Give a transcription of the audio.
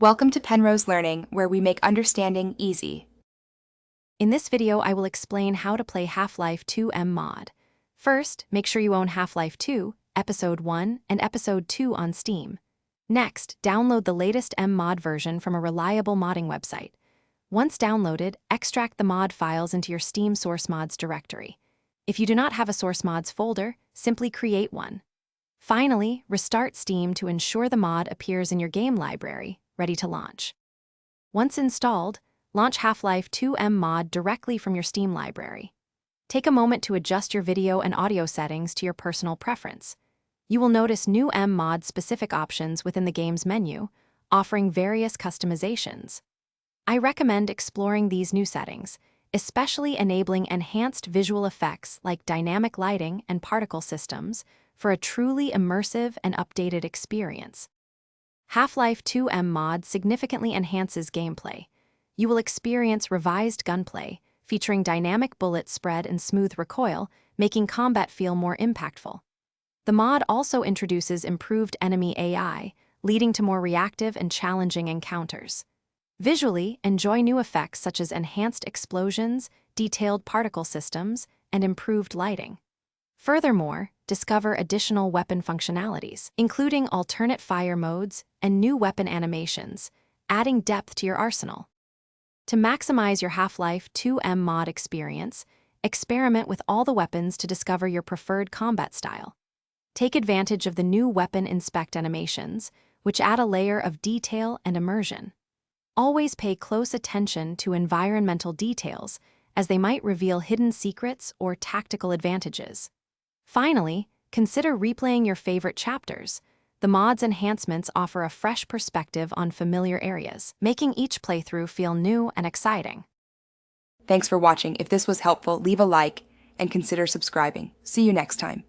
Welcome to Penrose Learning, where we make understanding easy. In this video, I will explain how to play Half-Life 2 mod. First, make sure you own Half-Life 2, Episode 1 and Episode 2 on Steam. Next, download the latest mod version from a reliable modding website. Once downloaded, extract the mod files into your Steam Source Mods directory. If you do not have a Source Mods folder, simply create one. Finally, restart Steam to ensure the mod appears in your game library, ready to launch. Once installed, launch Half-Life 2 mod directly from your Steam library. Take a moment to adjust your video and audio settings to your personal preference. You will notice new mod-specific options within the game's menu, offering various customizations. I recommend exploring these new settings, especially enabling enhanced visual effects like dynamic lighting and particle systems for a truly immersive and updated experience. Half-Life 2 mod significantly enhances gameplay. You will experience revised gunplay, featuring dynamic bullet spread and smooth recoil, making combat feel more impactful. The mod also introduces improved enemy AI, leading to more reactive and challenging encounters. Visually, enjoy new effects such as enhanced explosions, detailed particle systems, and improved lighting. Furthermore, discover additional weapon functionalities, including alternate fire modes and new weapon animations, adding depth to your arsenal. To maximize your Half-Life 2 mod experience, experiment with all the weapons to discover your preferred combat style. Take advantage of the new weapon inspect animations, which add a layer of detail and immersion. Always pay close attention to environmental details, as they might reveal hidden secrets or tactical advantages. Finally, consider replaying your favorite chapters. The mod's enhancements offer a fresh perspective on familiar areas, making each playthrough feel new and exciting. Thanks for watching. If this was helpful, leave a like and consider subscribing. See you next time.